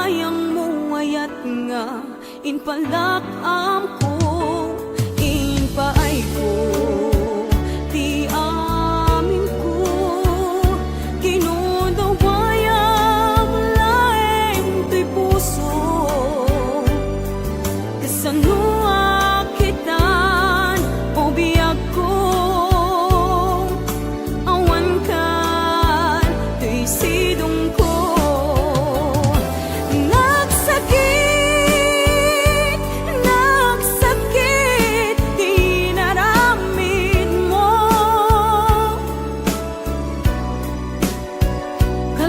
bayang mo ayat nga inpalak ko inpaay ko ti amin ko kinudawayang laeng to'y puso kasanua kitan o biyag ko awan kan to'y sidong ko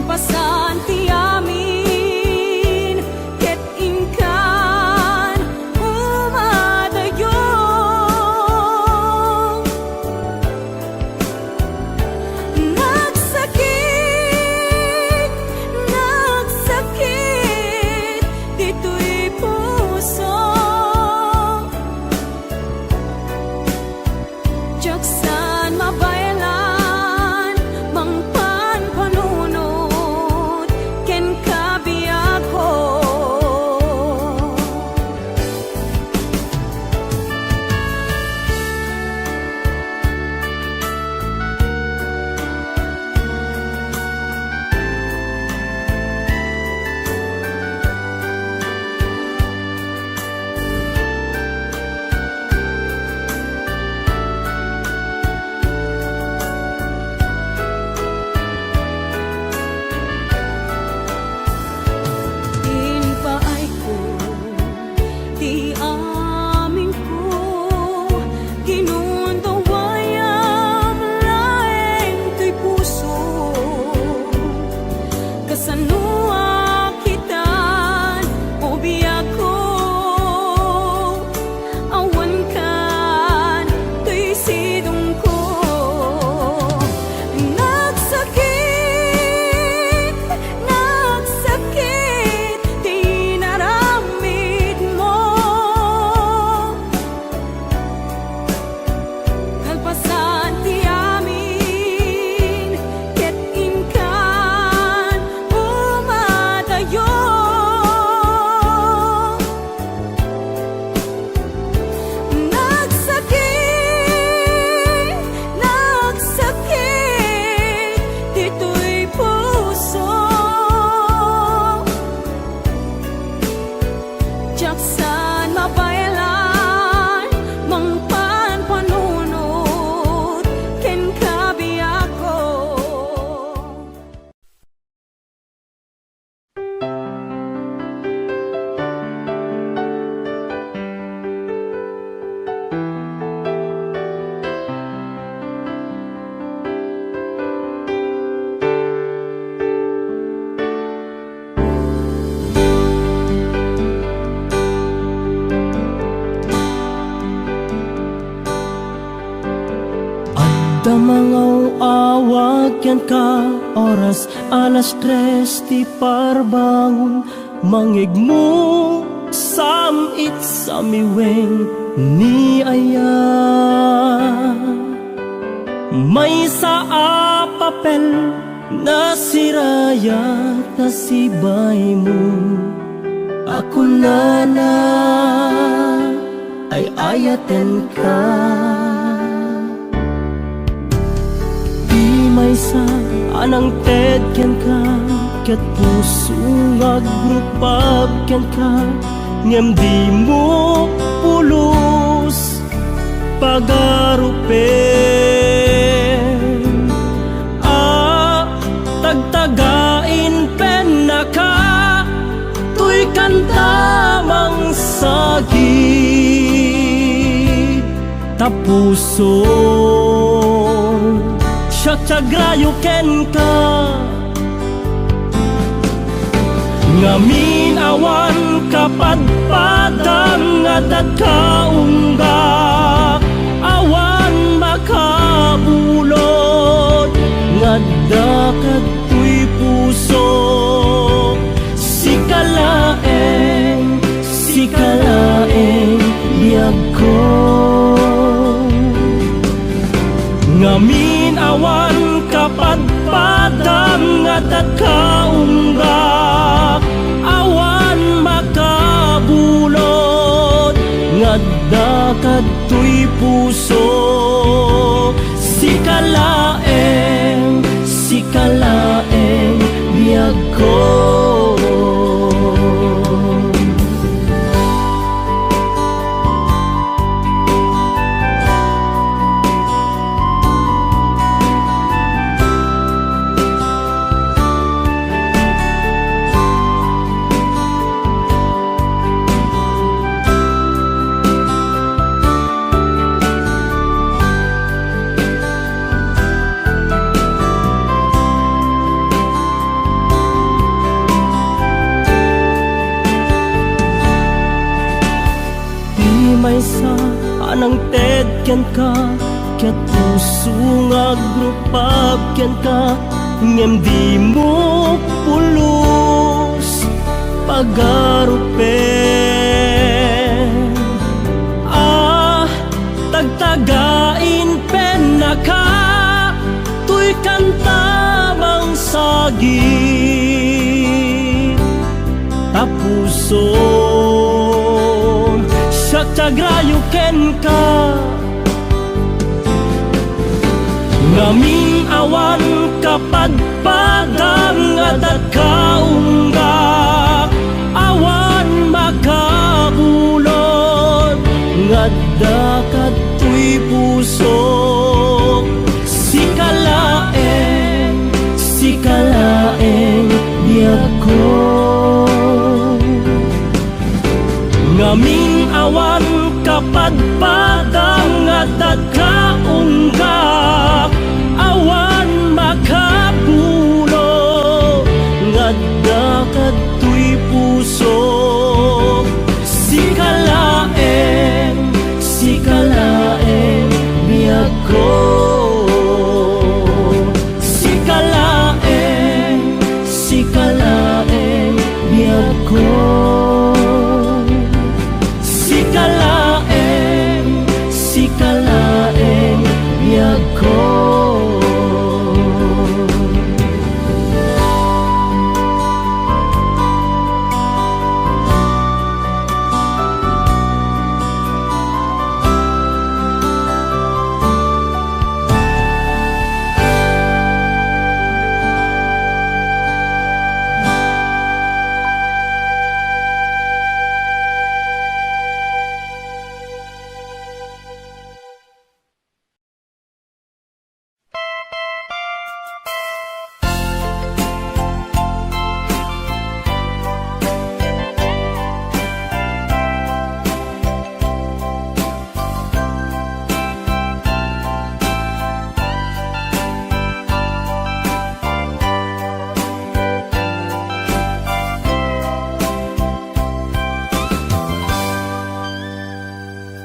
pasan ti amin ket inkan umadayo nagsakit dito'y puso jaksan mabayalan mangpan panunod ken kabiyak ko inpaay ko ti amin ko kinundawayang laeng to'y puso kasanua kitan o biyag ko awan kan to'y sidong ko nagsakit di naramid mo kalpasan ti amin ket inkan umadayo nagsakit dito'y puso jaksan mabayalan mangpan panunod ken kabiyak ko Damangaw awag yan ka oras alas 3 ti parbangon mangigmo samit samiweng ni aya may sa papel na sirayat na sibay mo ako na ay ayaten ka may sa anang ted ken ka ket puso agrupab ken ka ngem di mo pulos pagarupen tagtagain pen na ka tuy kanta mang sagi tapuso syagrayo ken ka ngamin awan kapadpadang ngadat kaungga awan makabulod ngadda kadtoy puso sikalaeng biyag ko ngamin awan kapadpadang ngadat kaungga awan kadtoy puso. Si kalaeng biyag ko. May sa anang ted ken ka ket puso nga grupab ken ka ngem di mo pulos pagarupen. Tagtagain pen na ka tuy kantamang sagit tapuso tagrayo ken ka ngamin awan kapadpadang adat kaunggak awan makabulod ngadda kadtoy puso. Si kalaeng biyag ko. Ngamin awan kapadpadang adat kaunggak awan makapulo ngadda kadtoy puso. Si kalaeng biyag ko. Si kalaeng biyag ko. Kalaeng biyag ko.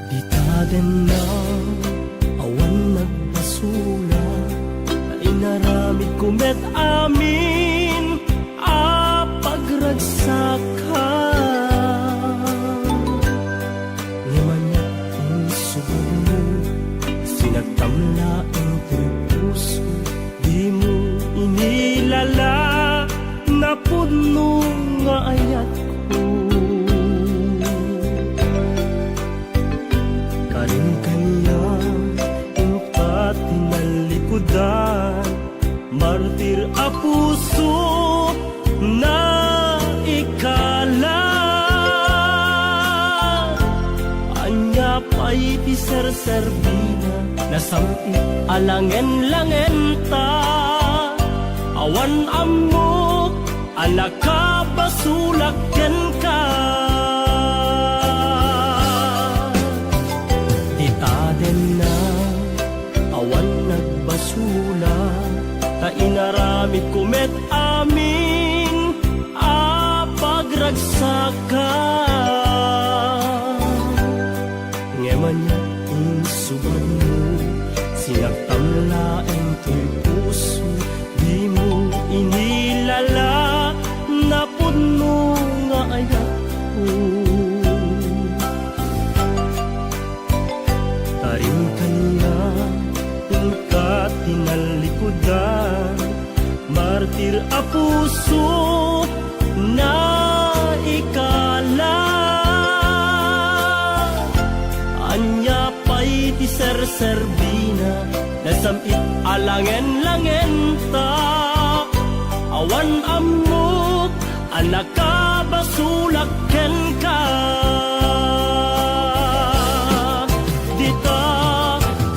Ditaden na awan nagbasula na inaramid kumet amin pagragsak ka. Ngimanya insubad mo sinagtamla ang puso di mo inilala na puno nga ayat ko. Martir a puso na ikala anya pa'y piser-serbina nasamit alangen-langen ta awan amok anak ka basulak ken ka. Ditaden na awan nagbasula ta inaramid kumet amin pagragsak ka. Ngemanya insubad mo sinagtamlaeng to'y puso di mo inilala na puno nga ayat ko. Tarim kanya ka tinalikudan martir a puso na ikala anya ti serserbina nasamit alangen-langen ta awan amok anak ka basulak ken ka dita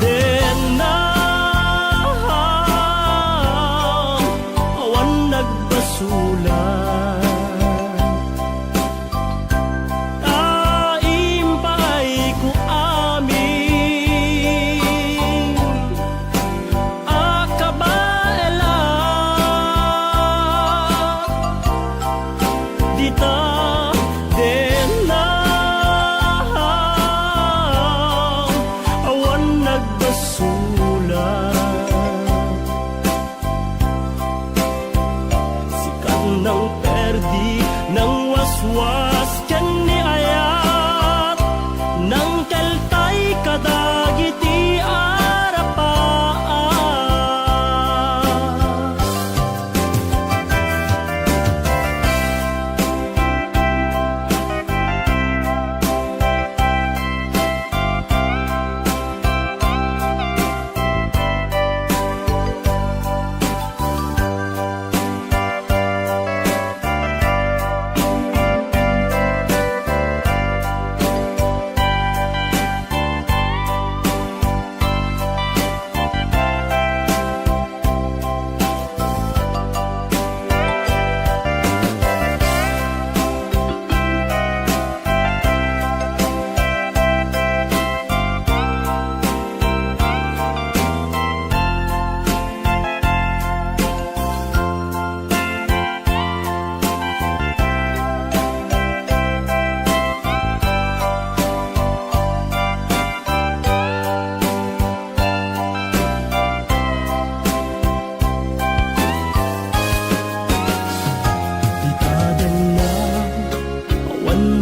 den na awan nagbasulan taim paay ko amin akabaela dita den na awan nagbasulan sikat ng perdi ng waswas ken ni ayat ng keltay kadagiti arapaan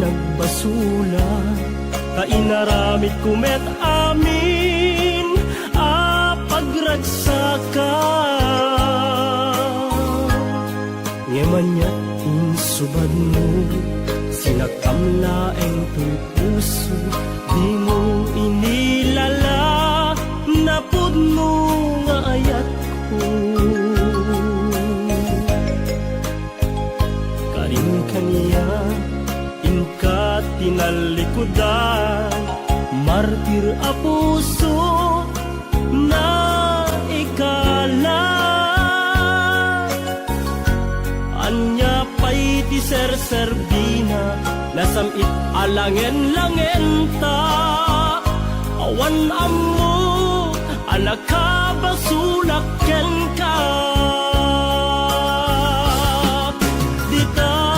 nagbasula kainaramid kumet amin a pagragsaka ngemanyat insubad mo sinakamlaeng to'y puso di mo inilala napud mo nga ayat ko karin kaniya inka tinalikudan martir a puso na ikala anya pay ti serserbina nasamit alangen-langen ta awan ammo anak ka basulak ken ka dita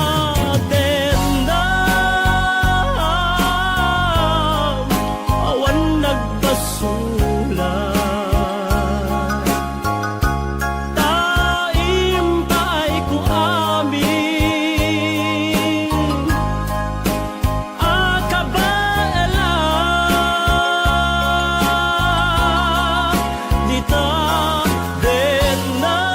na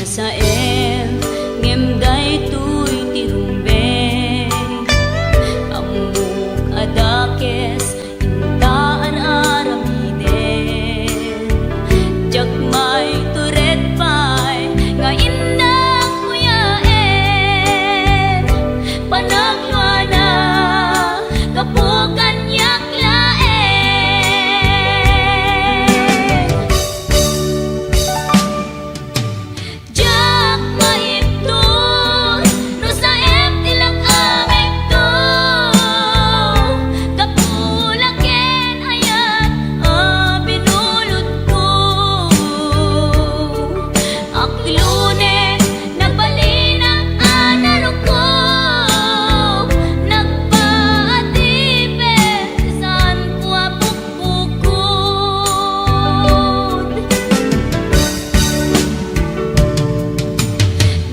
sa em ngem day tuy tirumbe amuk adakes inta aramiden jak may turet pay nga indang kuyaen panagluana kapukan yak laen jak maipton no sa em tilang amik to kapulaken ayat binulot ko aklune nagbalinang anaro ko nagpaatipe saan ko apukpukod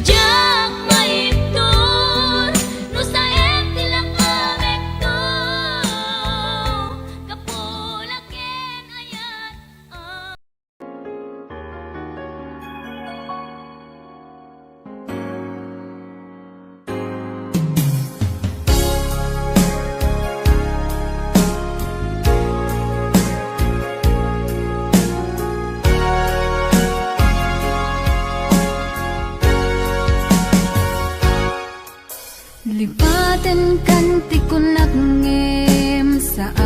jak maipton no sa em tilang amik to kapulaken ayat Lipatan kanti ko nagngem saan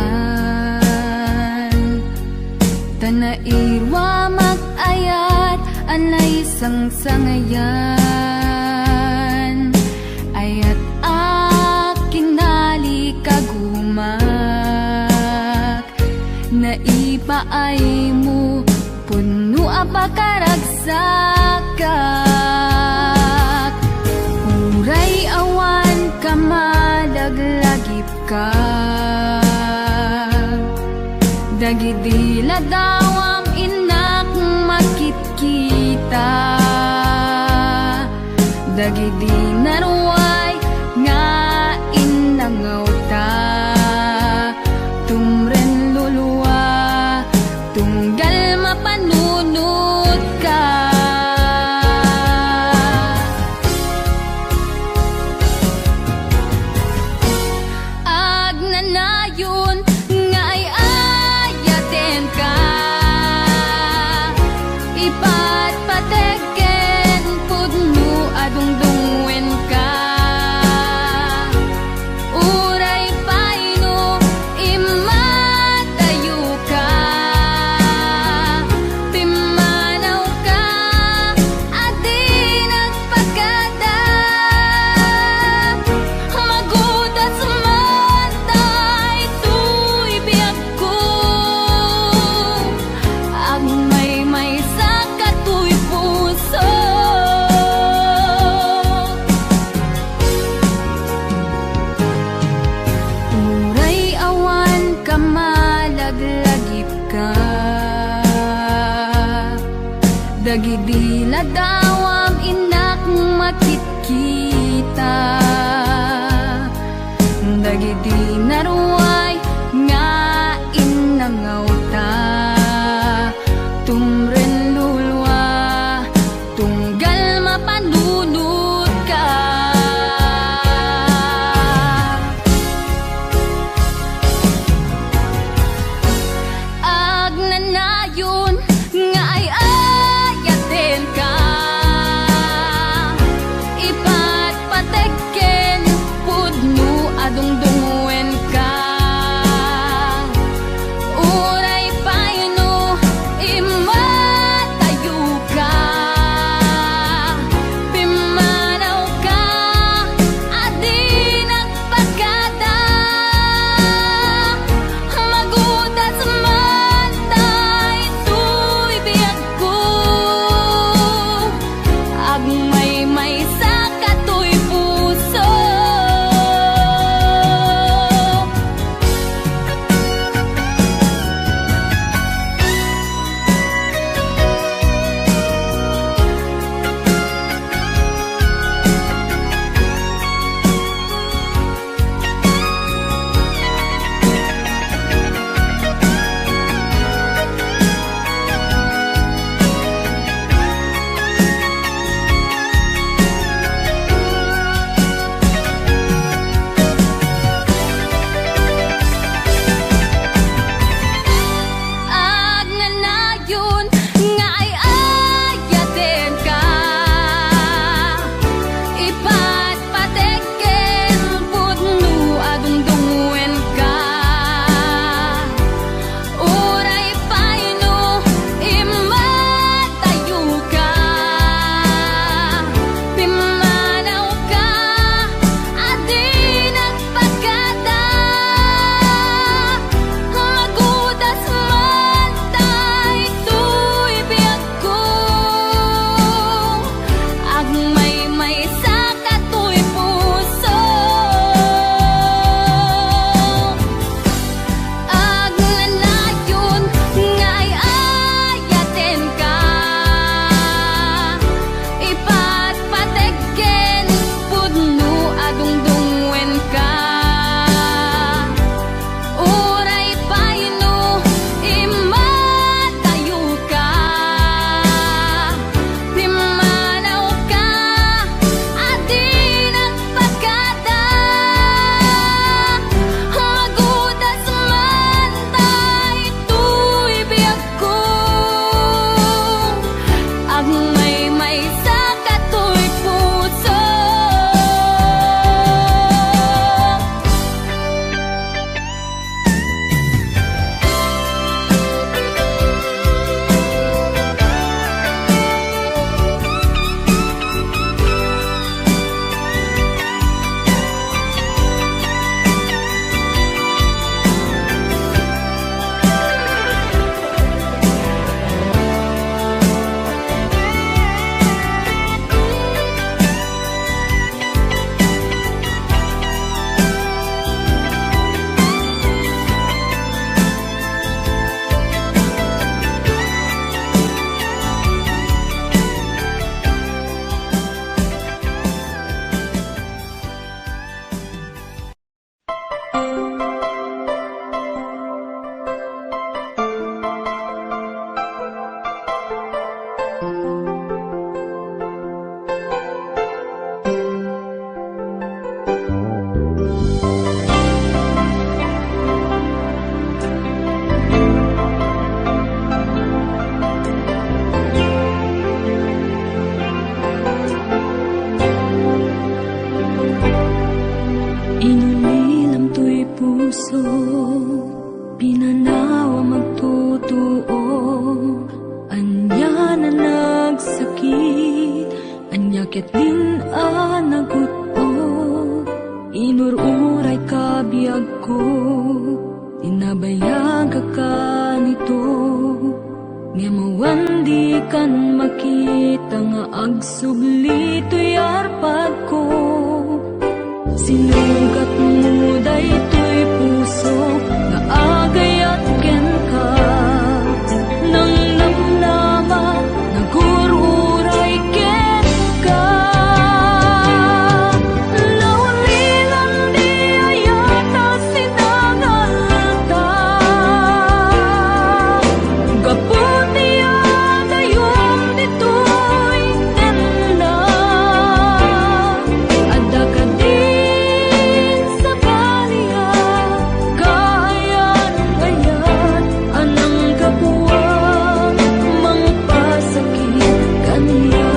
Tanairwa mag-ayat anay sang-sangayan Ayat aking nali kagumak Naipaay mo puno apakaragsakak Uray awan ka malaglagip ka Dagidila dawam inak makitkita Dagidi naruay nga inangaw ta Tumren luluwa tunggal mapanunod ka Agnanayon nga ay ayaten ka Ipatpateken pudno adungdungwen ka Uray paino imatayo ka Pimanaw ka adi nagpagada Magudat sumantay tuy biyak ko Ang may saka tuy puso Uray awan ka malaglagip ka Dagidila dawam inak makitkita Dagidi naruay nga inangaw ta Tumren lulwa tunggal mapanunod ka Agnanayon nga ay ayaten ka Ipa Anyakit din anagutot, inururay ka biyag ko, inabayag ka nito. Nga mawandi kan makita nga agsubli to'y arpad ko. Sinugat mo daytoy puso nga agayat ken ka. Nang namnama nagururay ken ka. Laulilan di ayata sinangalta. Gaputi adayom ditoy tenda. Adda ka din sa baliya, kayan-ayan anang kapuwang mangpasakit kaniya.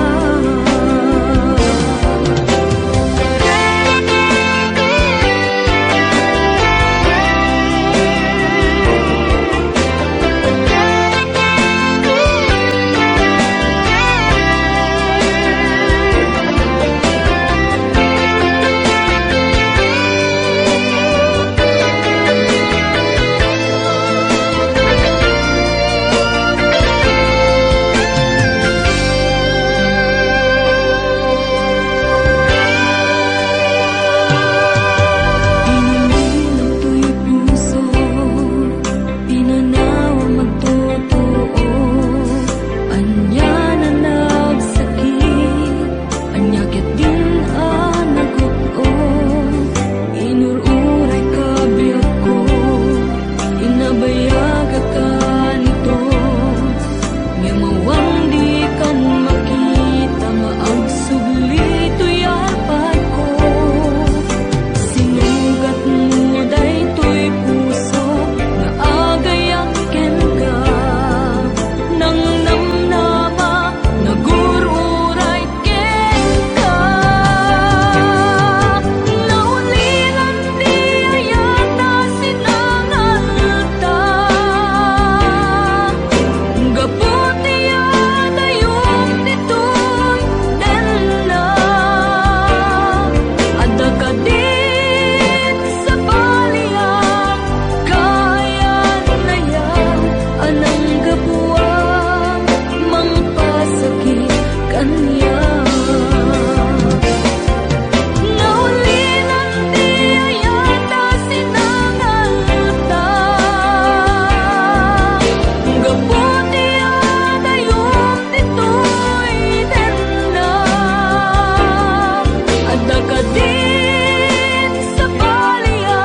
Pinilang to'y puso, pinanawa magtotoo. Anya na nagsakit, anyakit din anaguto. Inururay ka biyag ko, inabayag ka nito. Nga mawandi kan makita nga agsubli to'y arpad ko. Sinugat mo daytoy puso nga agayak ken ka. Nang namnama nagururay ken ka. Naulilan di ayata sinangalta. Gaputi adayom ditoy tenda. Adda ka din sa baliya, kayan-ayan anang kapuwang mangpasakit kaniya. Naulilan di ayata sinangalta. Gaputi adayom ditoy tenda. Adda ka din sa baliya,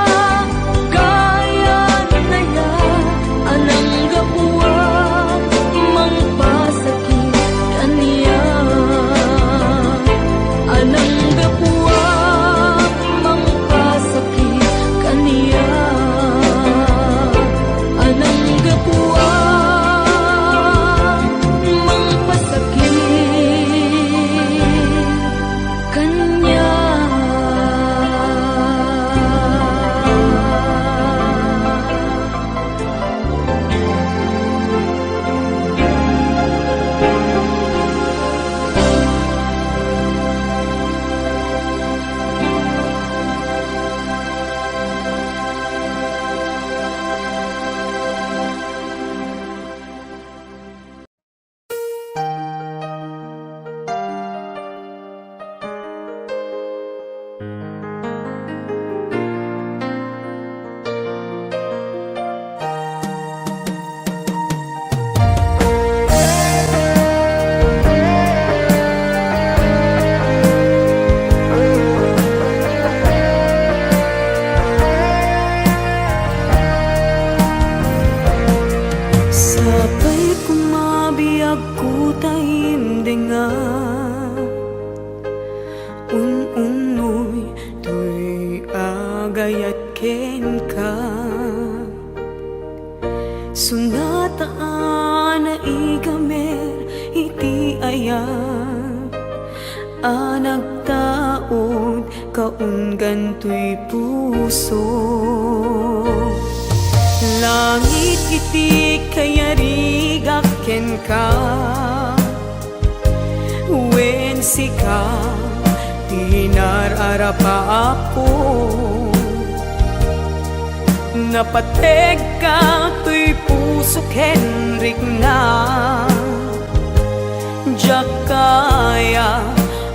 kayan-ayan anang kapuwang mangpasakit kaniya. Anang kapuwang mangpasakit kaniya. Anang kapuwang mangpasakit kaniya. Sabay kumabiyag ko taimdenga. Unoy to'y agayat ken ka. Sunataan na igamer iti ayat. Anagtaod kaunggan to'y puso. Langit iti kayarigak ken ka. Wen sika tinararapa ako, napateg ka tuy pusok Henrik na jakaya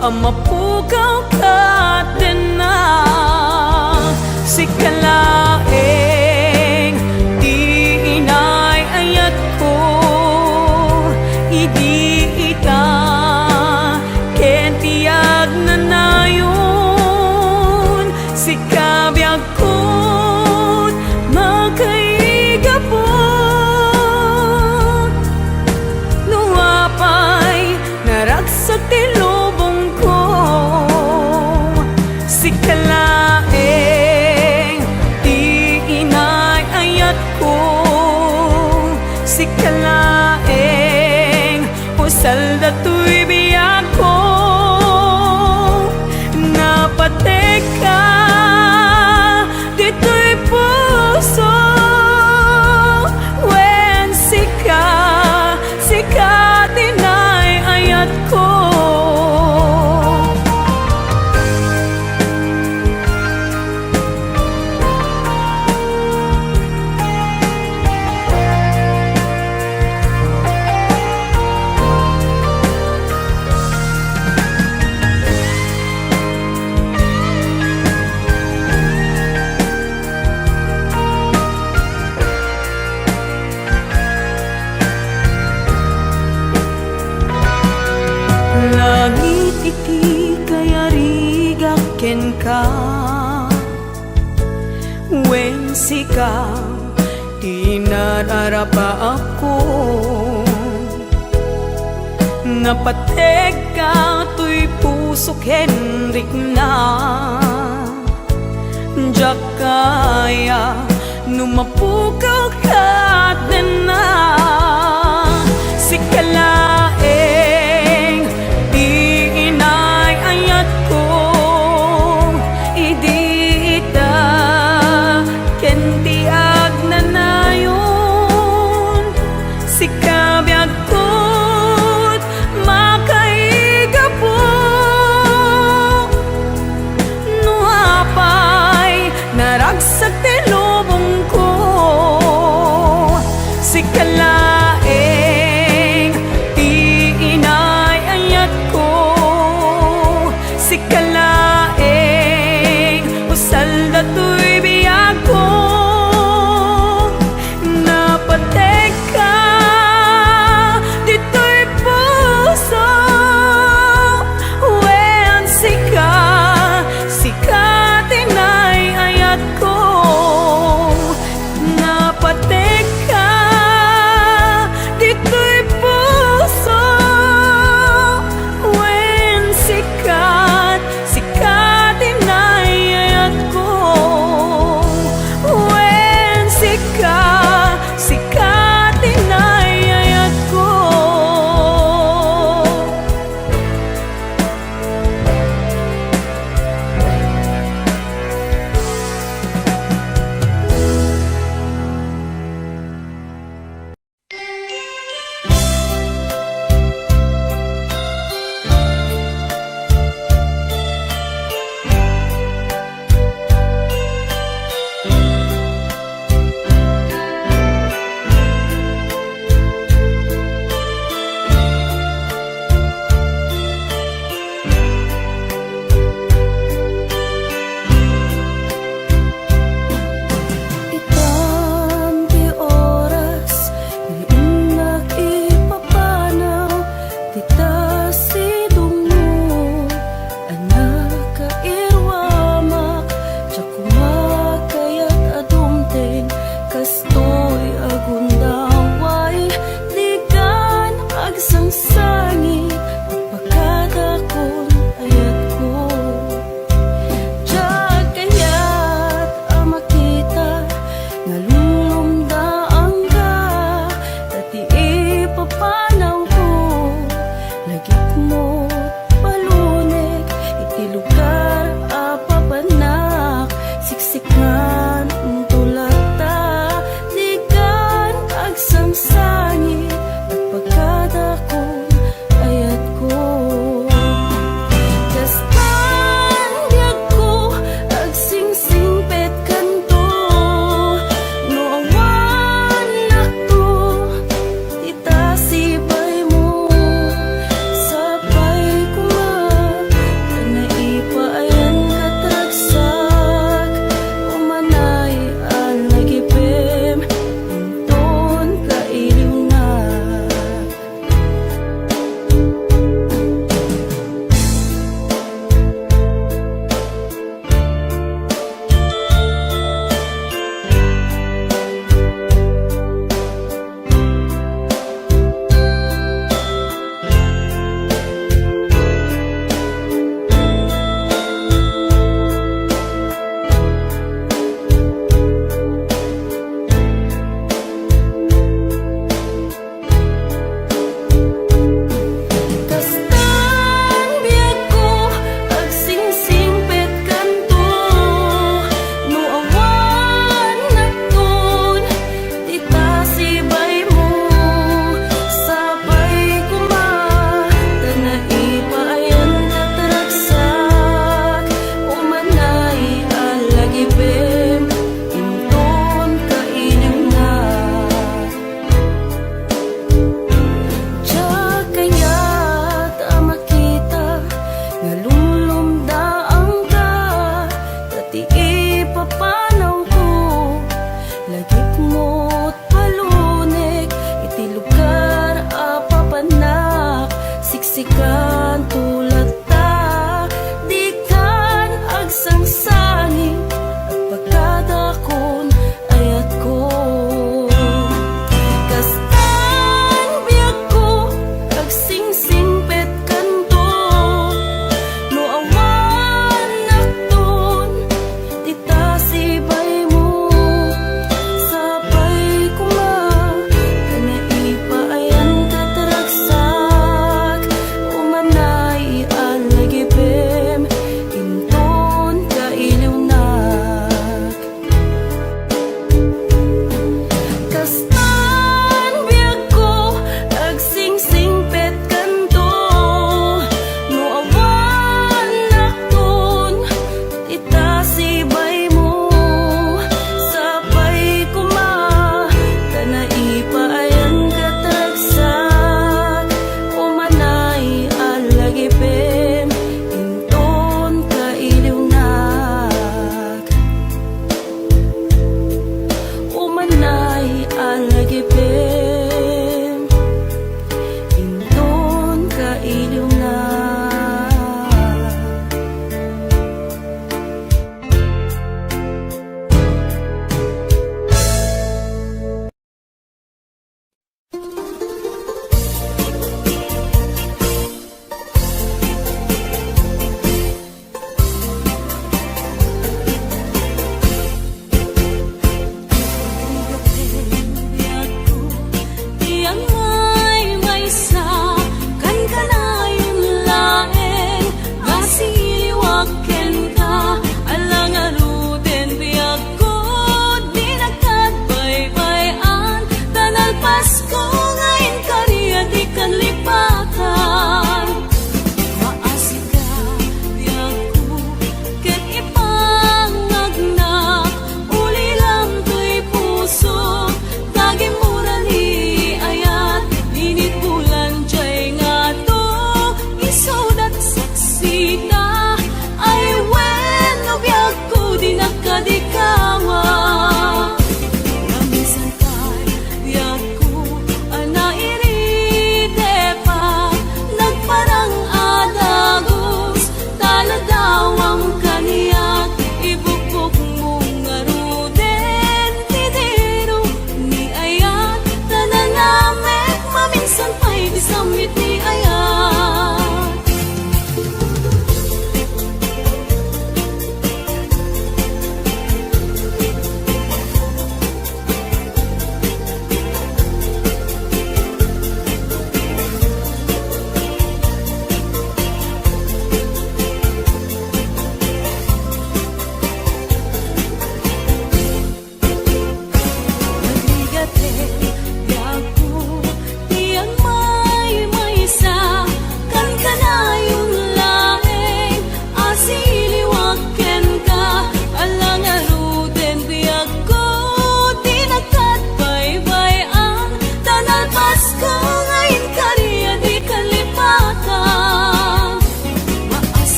amapugaw ka din na sikalaeng di inay ayat ko idi ita kentiyag na nayon sikabiyag ko magkaigapon nuapay naragsak tilubong ko sikalaeng di inay ayat ko sikalaeng usal dato'y biyag ko napatek ka dito'y puso wen sika tinay ayat ko. Langit iti kaya rigaken ka wen sika tinararapa ako, napateg ka tuy pusok Henrik na jakaya numapugaw ka din na sikalaeng di inay ayat ko idi ita kentiyag na nayon sikabiyag ko't makaigapo nuapay naragsak tilubong ko sikalaeng di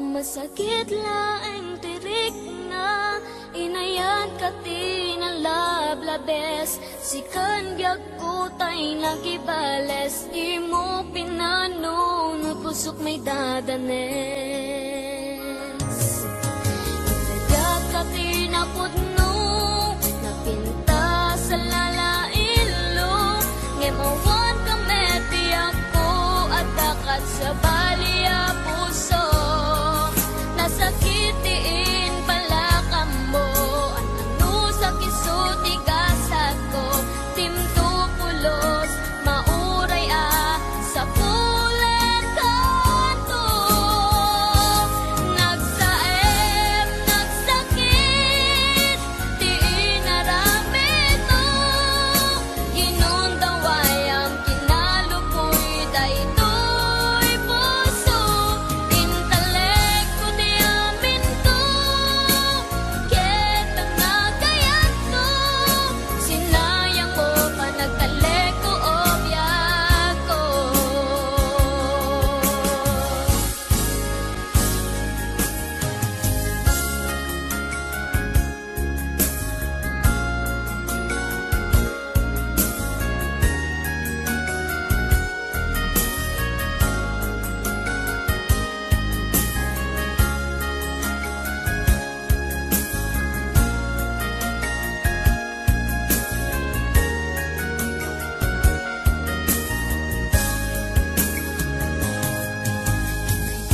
masakit laing tirik nga inayan ka tinalablabes sikan gyag kutay nagibales di mo pinanunod pusok may dadanes Nagdayag ka tinapudno napinta sa lalailo ngemawan ka meti ako at dakat sa baliya puso nasakitiin pala ka mo ano sa kisuti gasat ko timto pulos mauray sa pulen kanto nagsaem nagsakit di inaramid mo ginundaway ang kinalupoy daytoy puso intelekto di amin ko ketang nagayat ko sinayang mo pa nagkaleko o biyak ko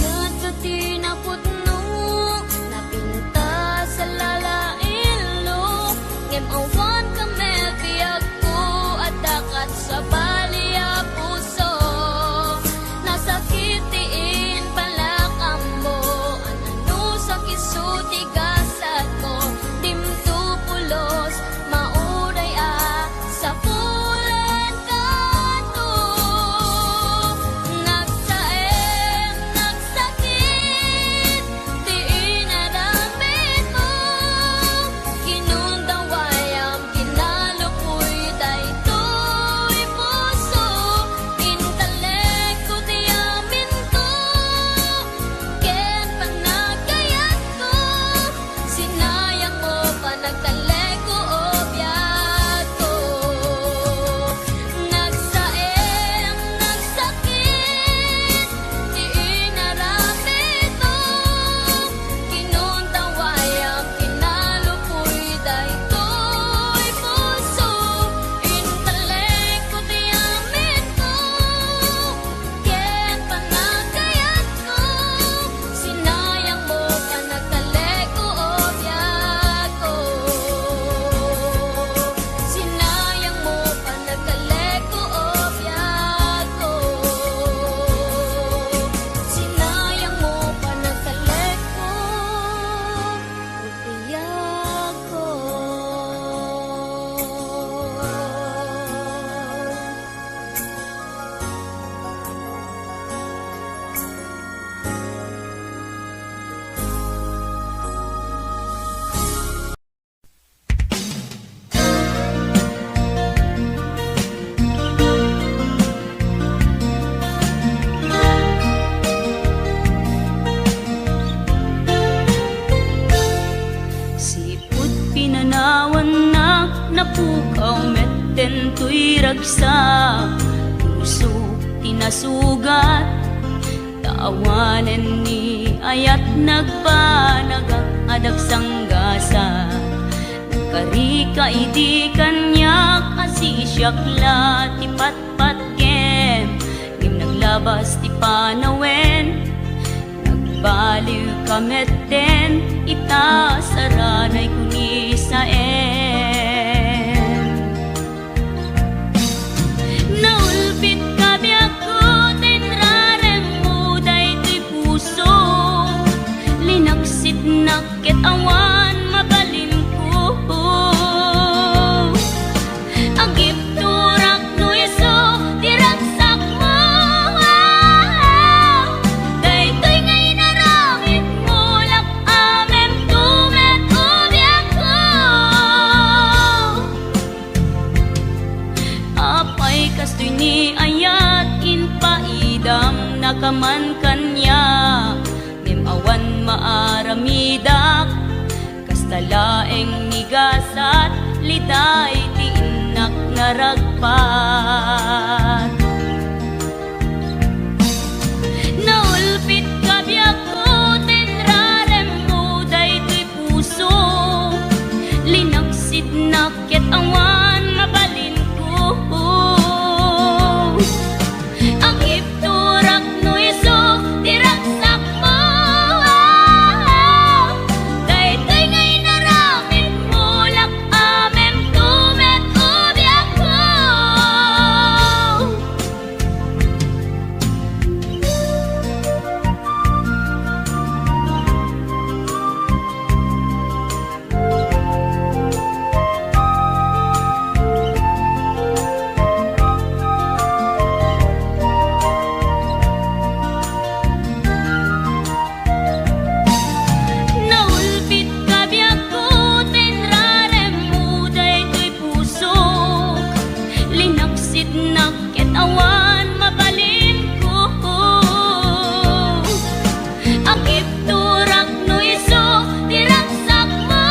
Yan ka tinapudno napinta sa lalailo ngem awan ka mebiyag ko at dakat sa baliya puso nasakitiin pala ka mo ano sa kisuti gasat ko timto pulos mauray sa pulen kanto nagsaem nagsakit di inaramid mo ginundaway ang kinalupoy daytoy puso intelekto di amin ko ken panagayat ko sinayang mo pa nagkaleko o biyak ko nagsaem nagsakit di inaramid mo ginundaway ang kinalupoy daytoy puso intelekto di amin ko ken panagayat ko sinayang mo pa nagkaleko o biyak ko sinayang mo pa nagkaleko o biyak ko sinayang mo pa nagkaleko o biyak ko Sipot pinanawan na napukaw metten tuy ragsak puso tinasugat taawanen ni ayat nagpanagak adag sanggasa karika idi kanyak asisyak la ti patpat kem ngim naglabas ti panawen baliw kametten ita saranay kuni saen naulpit kabi ako tinrarem mo daytoy puso linaksit nakit awan mabalin ko agip turak no yeso diragsak mo daytoy ngay naramit mo lak amem tumet day ti inak naragpat. Naulpit ka biyak ko tenrarem mo day ti puso, linaksid nakit awan mabalin ko. Ang ipturak no iso tiraksak mo, daytoy ngay naramid mo lak amem tumet ubiyak ko. Naulpit ka biyak ko tenrarem mo daytoy puso, linaksid nakit awan mabalin ko. Ang ipturak no iso tiraksak mo,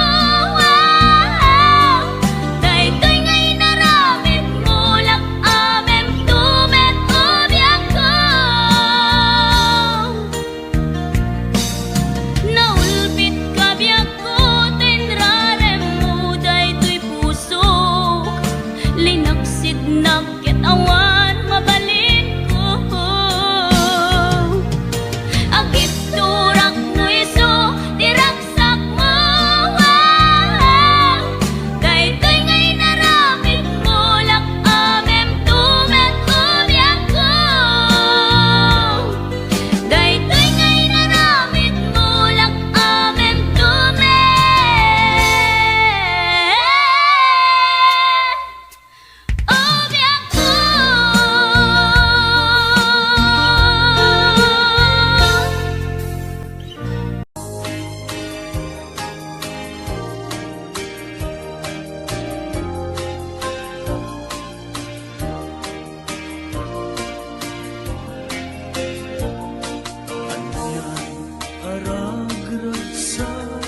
daytoy ngay naramid mo lak amem tumet ubiyak ko. Naulpit ka biyak ko tenrarem mo daytoy puso, linaksid nakit awan mabalin ko. Ang ipturak no iso tiraksak mo, daytoy ngay naramid mo lak amem tumet ubiyak ko. Daytoy ngay naramid mo lak amem tumet ubiyak ko. Aragragsak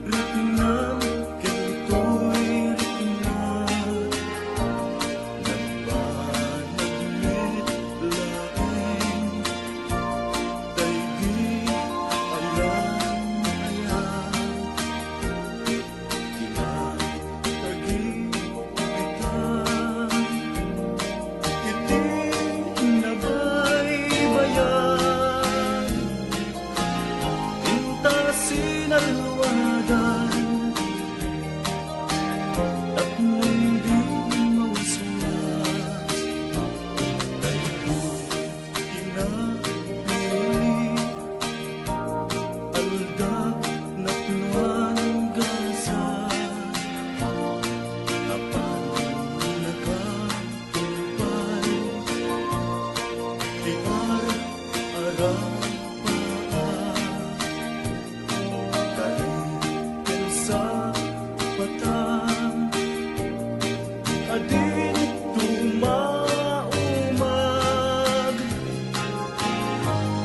ritnam kentoy ritnam nagbanagmit laing daigi alam ayan kinatagi bitan iti nabaybayan Inta sinalwadan at hindi mausulas dahil kinapili aldag na pinuan gasa apan nagkatupay tiar Kalipin sa batang adin tumaumag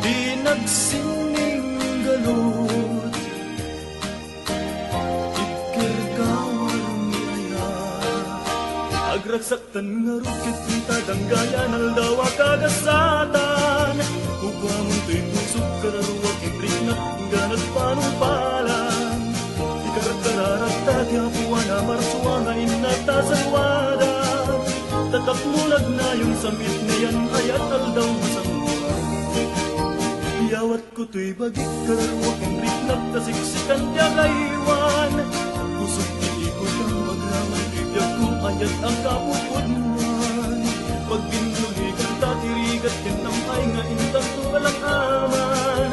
di nagsining galot ikirkawar niya agragsaktan nga rukit kita danggayan aldawa kagasatan Huwamon to'y pusok kararuwag ibrik na ganat panumpalan Ikarat-kararat tati apuan na marsuan na inatasalwadan Tatap mulag na yung sambit na yan ayat aldaw masambuan Iyawat ko to'y bagik kararuwag ibrik na tasiksikan tiyagaywan Pusok iikot ang magraman bibiyag ko ayat ang kapupudman Pag binuligan tatirigat kinamay nga intang tuwalang aman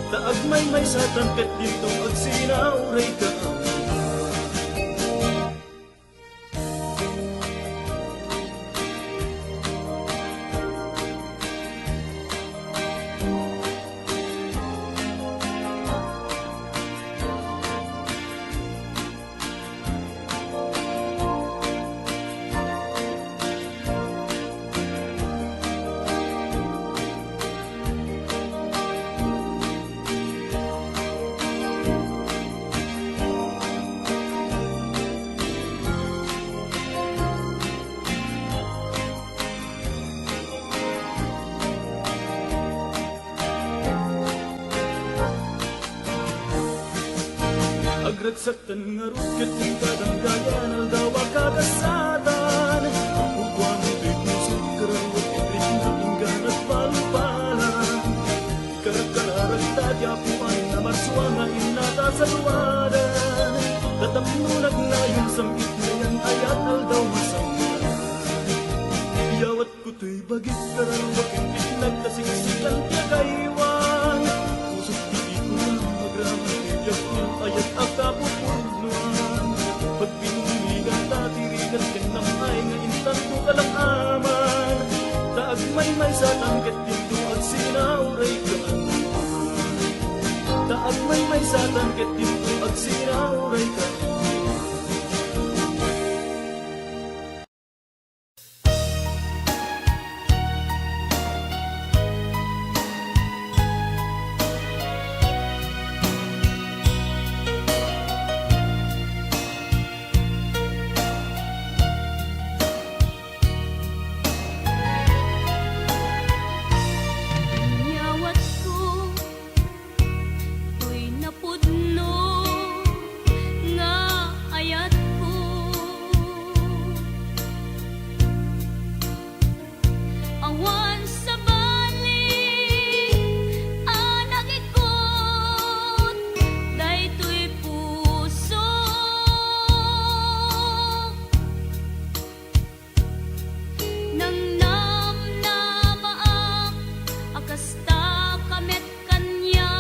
Taag may sa tangkat dito ag sinauray ka Nagragsaktan nga rukit ng kadanggayan aldawa kagasatan Ugwa mo di puso karawat ibrit na inggan at palupalan Ikarat-kararag tadyapuan na marswa nga inata sa luwadan Tatapnunag na yung samit na yan ayat aldaw masamit Iyawat ko to'y bagit karawat ibrit nagkasiksikan tiya kaiwan Pusok di ko na magraman ayat akapupuluan Pag pinumigan tatirigan ka namay nga instant ko kalakaman Taag may sa tangkat dito at sinauray ka Taag may sa tangkat dito at sinauray ka Yawat ko to'y napudno nga ayat ko awan sa balik anagikot daytoy puso nang namnamaak akasta kamet kanya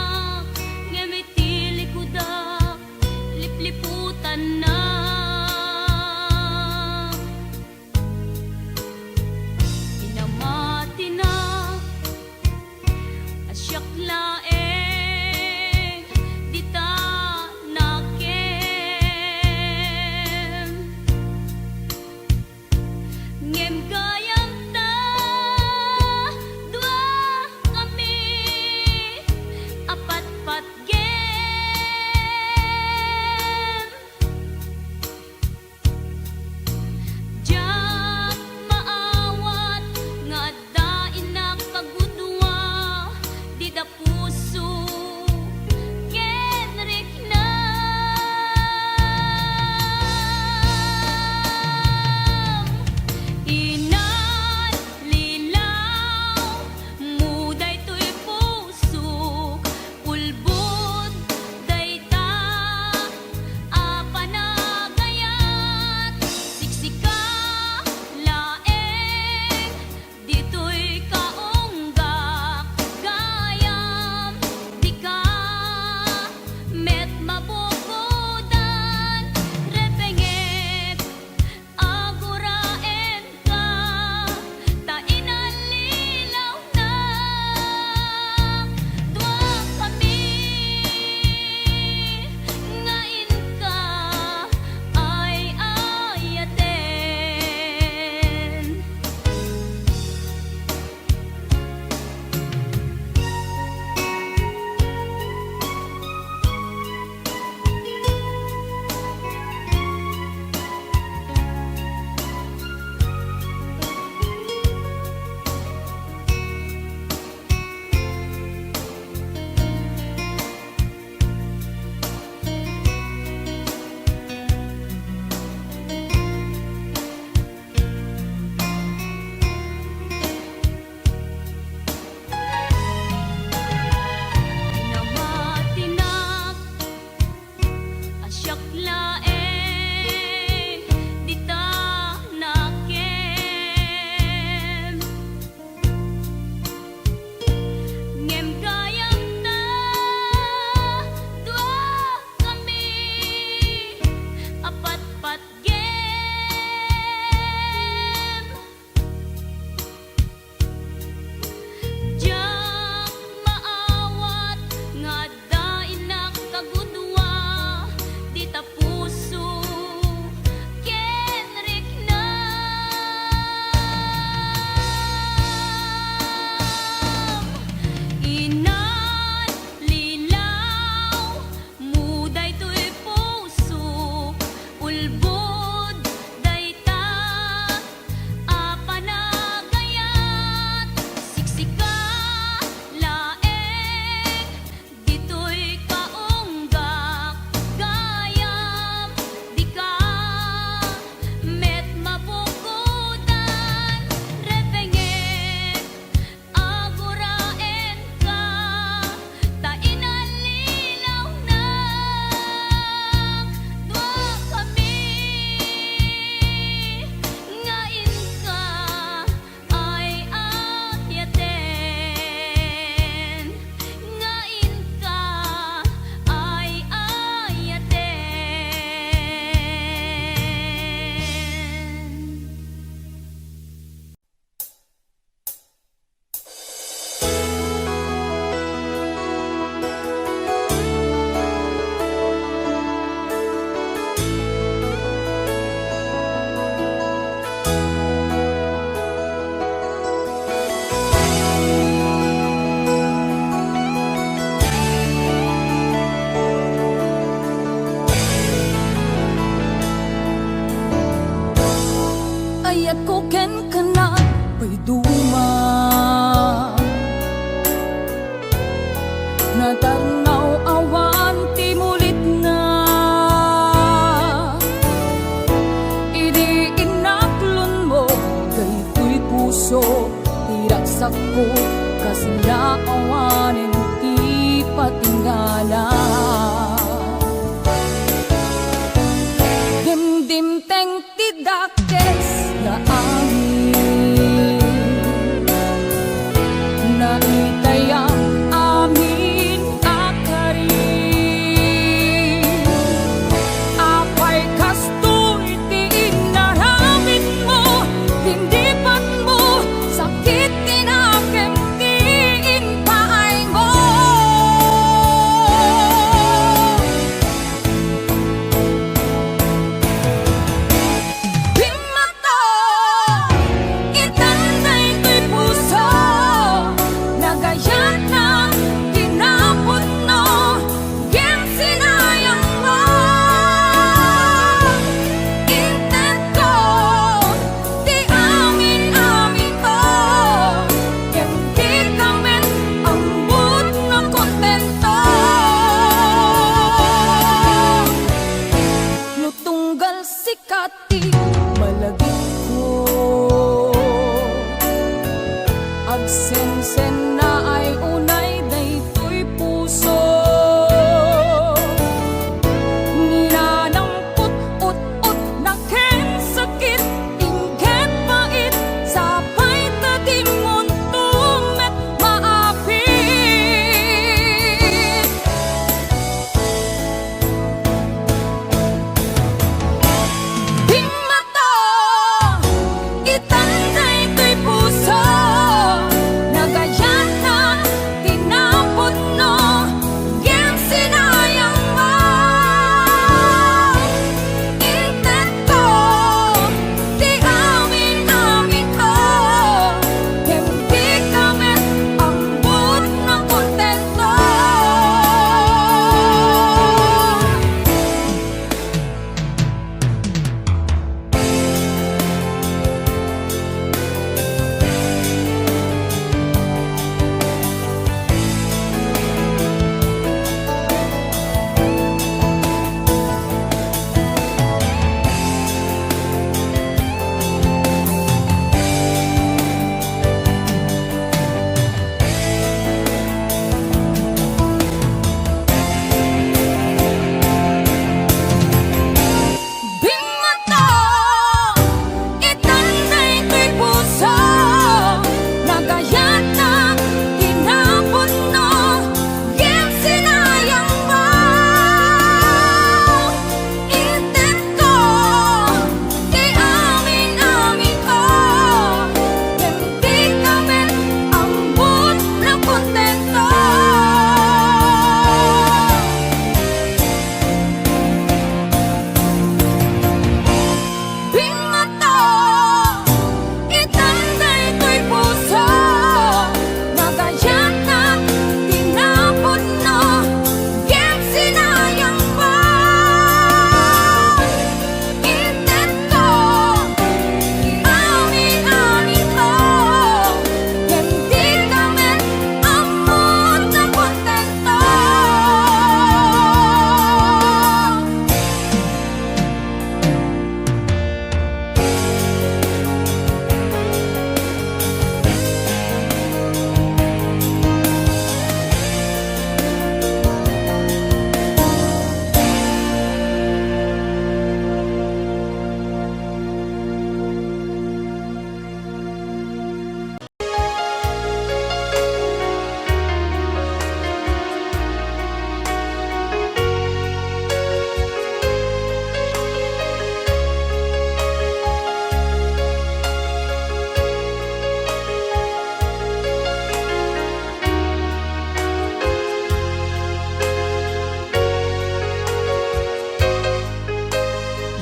ngemitili kuda lipliputan na inamati na asyak laeng dita nakem ngem gayam ta dua kami apat-pat gem jak maawat nga dain na kagudwa di da puso kenrik na inan lilaw muday to'y pusok ulbod dayta apanagayat siksika laeng dito'y kaunggak gayam di ka met mabukodan repengep aguraen ka tainan lilaw na dua kami ngain ka ay ayaten namatinak asyak laeng dita nakem ngem gayam ta dua kami apat-pat gem jak maawat nga dain na kagudwa di tapos pa'y duma natarnaw awan ti mulit na idi inaklon mo daytoy puso tiraksak ko kasla awanen ti patingala dimdim teng ti dakes na angin na itayang amin akari apay kastoy ti inaramid mo tindipan mo sakit tinakem ti inpaay mo Bimato itanday to'y puso nagayat na tinapon no Yen sinayang mo intento di amin-amin ko Yen di kamen ambot na kontento Nutunggal sikati malagit ko Agsensen na ay unay daytoy puso Ninanampot ut-ut na ken sakit Ingket pait sapay tadimon tumet maapit Bimato itanday to'y puso nagayat na tinapon no Yen sinayang mo intento di amin-amin ko Yen di kamen ambot na kontento Bimato itanday to'y puso nagayat na tinapon no Yen sinayang mo intento di amin-amin ko Yen di kamen ambot na kontento Bimato itanday to'y puso nagayat na tinapon no Yen sinayang mo intento di amin-amin ko Yen di kamen ambot na kontento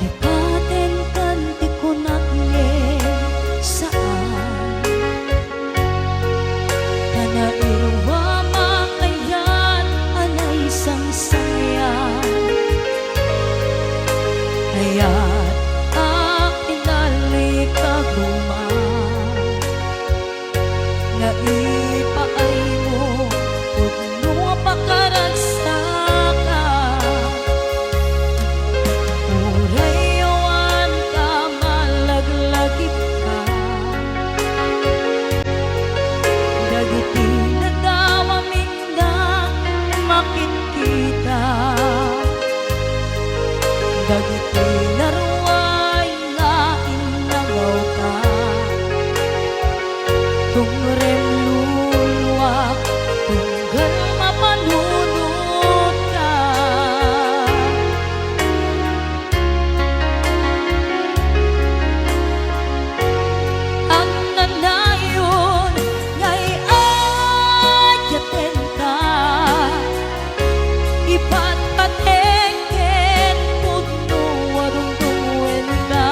Lipaten kanti kunakye saan Kanairwa makayan anay sangsaya Hayat inali kaguma Dagiti laruay nga inagaw ka, tungrem luluwak, tunggal mapanunod ka. Ang nanayon nga'y adyaten ka, ipatpatengken pudno warungtuen ka.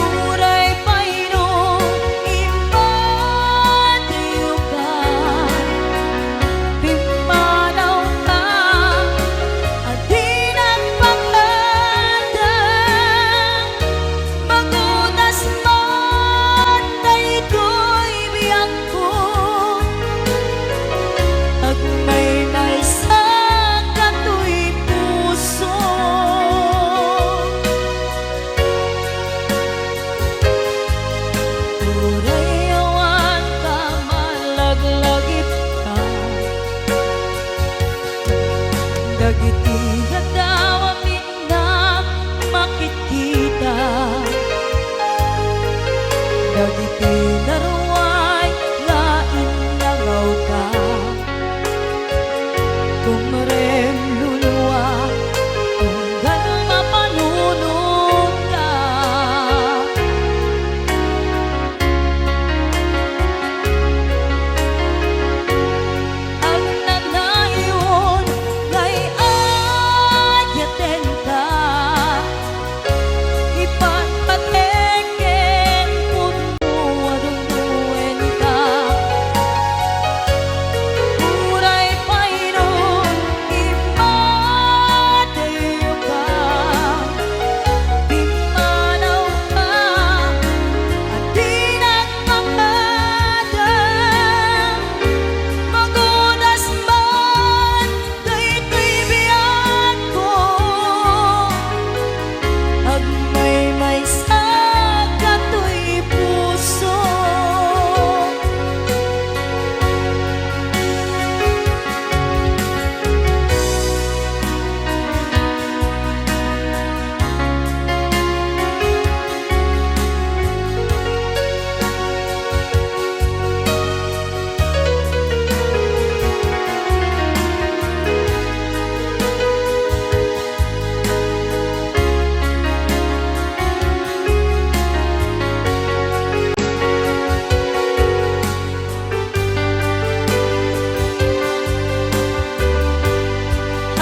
Uray payno impatiyo ka, pimanaw ka, adinang pagkadang magunas man daytoy biyang ko. Agmay-may sa kato'y puso, uray awan ka malaglagip ka, dagiti gadaw amin na makikita, dagiti laruay nga inagaw ka, tumrem luluwa, tunggal mapanunod ka. Ang nanayon nga'y adyaten ka, ipatpatengken pudno warungtuen ka. Uray payno impatiyo ka, pimanaw ka, adinang pagkadang magunas man daytoy biyang ko. Agmay-may sa kato'y puso,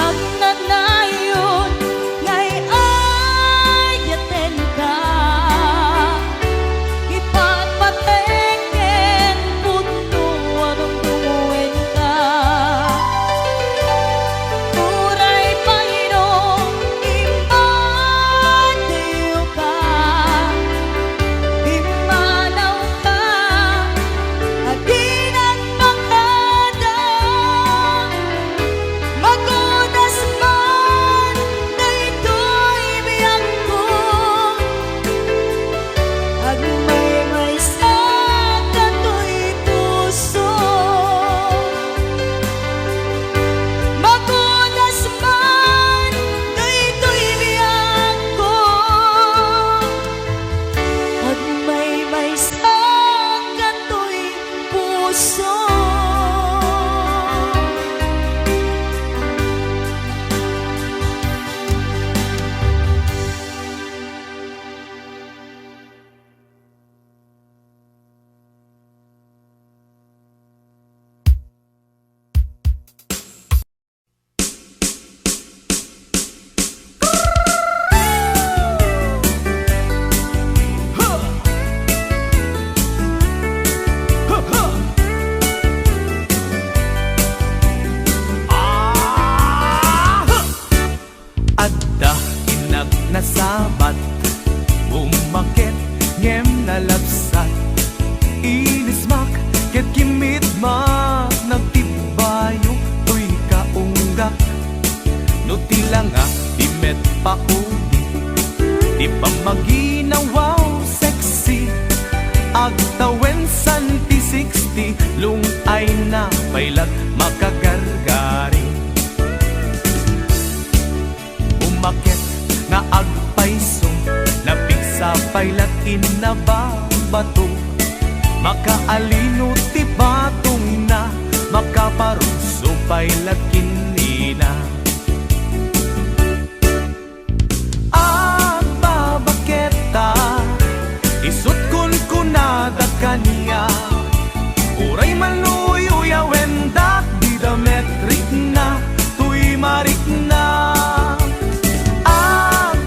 ang nanayon nga'y adyaten ka, ipatpatengken pudno warungtuen ka. Uray payno impatiyo ka, pimanaw ka, adinang pagkadang magunas man daytoy biyang ko. Agmay-may sa kato'y puso, magunas man daytoy biyang ko. Agmay-may sa kato'y puso. Adda inag nasabat, umakit ngem nalabsat, inismak ket kimit ma nagtibayo tuy kaunggak, no tila nga imet paudi, di pa maginawaw sexy, agtawen santi 60 lung ay na pailat makagargari. pailatin na bato, makaalino ti batong na, makaparuso pailatin nina. Babaketa, isut kun kunada kaniya, uray maluyo wendak di dametrik na, tuy marik na.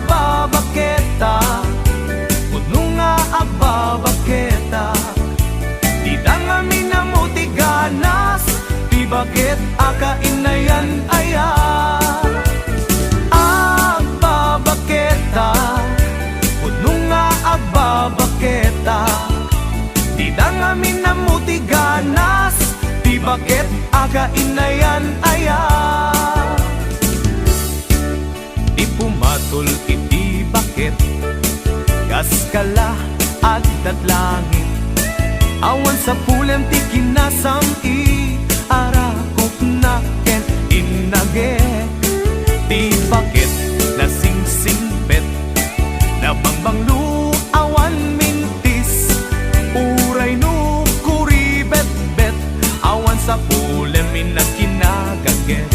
Babaketa, puno nga babaketa, di dangami na mo ti ganas, di bakit akain na yan aya. Babaketa, puno nga babaketa, di dangami na mo ti ganas, di bakit akain na yan aya. Di pumatol iti bakit, gas kala agdat langit, awan sa pulem ti kinasam arakop na ken inage. Di bakit nasingsingbet, nabangbanglu awan mintis, uray no kuribet-bet, awan sa pulem inakinagaget.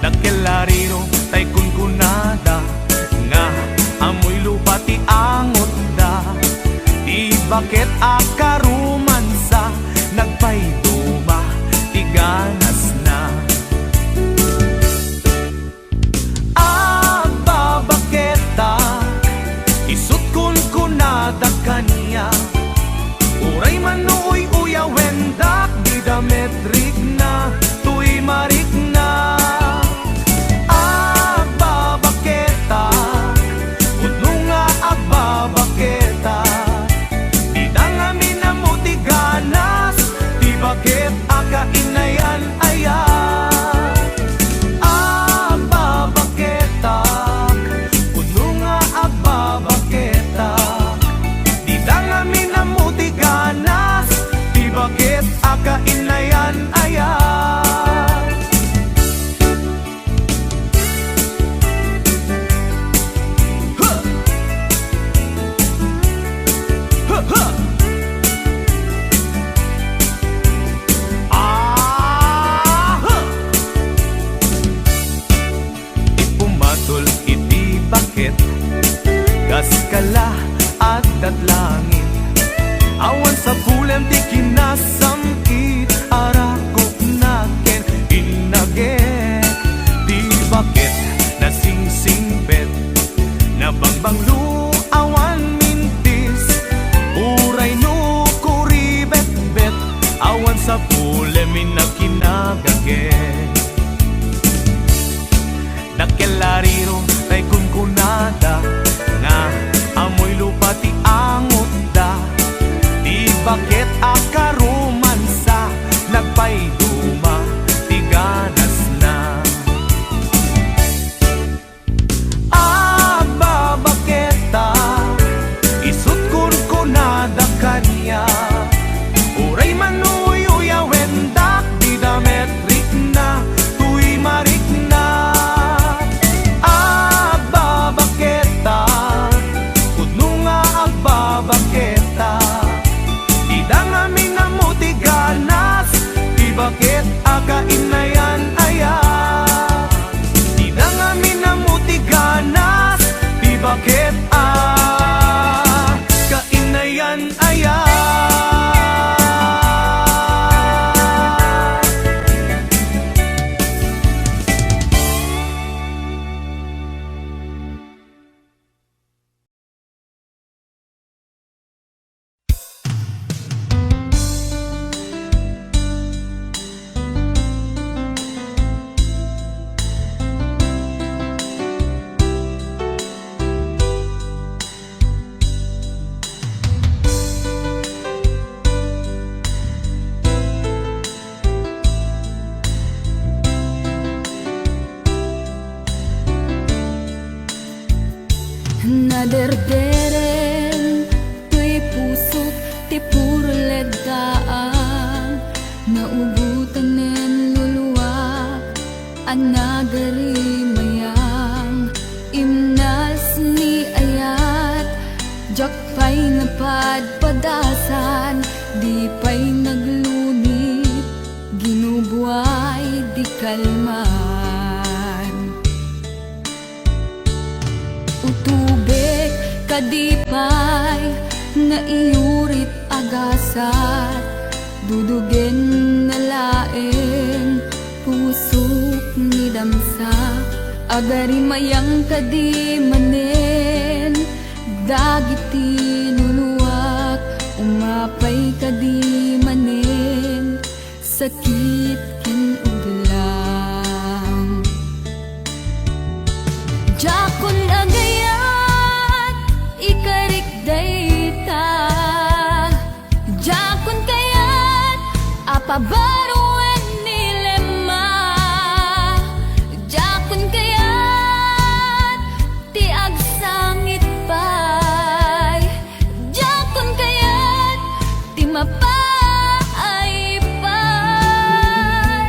Nakelariro tay kunkunada, nga amoy lupa ti angot da, di bakit akarumansa, nagpayduma ti ganas na. Babaketa, isut kun kunada kaniya, uray manuoy uya wendak di dametrik na, tuy marik na. Babaketa, puno nga babaketa, di dangami na mo ti ganas, di bakit akain na yan aya. Babaketa, puno nga babaketa, di dangami na mo ti ganas, di bakit akain na yan aya. Ipumatol iti bakit, gas kala agdat langit, awan sa pulem ti kinasam arakop na ken inage. Di bakit nasingsingbet, nabangbanglu awan mintis, uray no kuribet-bet, awan sa pulem inakinagaget. Nakelariro tay kunkunada, nga amoy lupa ti angot da, di bakit akarumansa, nagpayduma ti ganas na. Babaketa, isut kun kunada kaniya, uray manuyo wendak di dametrik na, tuy marik na. Babaketa, puno nga babaketa, di dangami na mo ti ganas, di bakit akain na yan aya. Di dangami na mo ti ganas, di bakit akain na yan aya. Naderderen, tuy pusok, ti puro ledaan, naubutan nen luluwa, anagari mayang, imnas ni padpadasan, di pa'y naglunit, ginubuhay di kalman. Utubek kadipay nga iyurit agasat, dudugen na laeng pusok ni damsa. Agari mayang kadi manen, dagiti nuluwak, umapay kadi manen, sakit ken uglang. Jakon agayat, ikarik dayta, jakon kayat, apabaruan nilema, jakon kayat, ti agsangit pay, jakon kayat, ti mapay pay.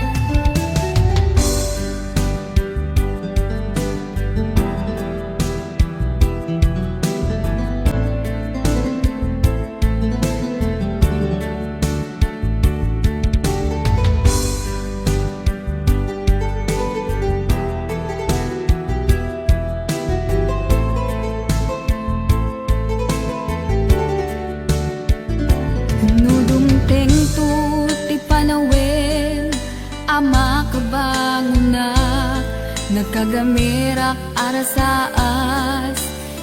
Nudumteng tu ti panawen, ama kabangon na, nagkagamirak arasaas,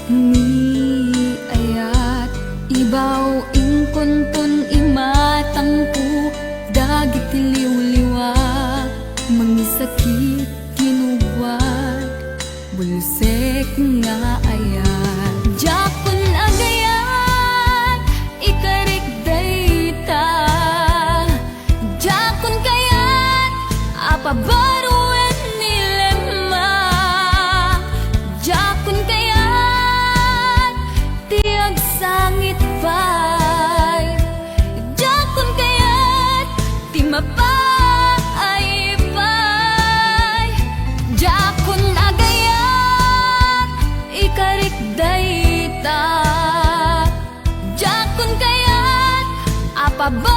ni ayat, ibaw ingkuntun imatangku, dagiti liwliwak, mangisakit kinuwad, bulsek nga ayat. Jakon agayat, ikarik dayta, jakon kayat, apabaruan nilema, jakon kayat, tiag sangit pay, jakon kayat, ti mapay pay. Jakon agayat, ikarik dayta, jakon kayat, apaba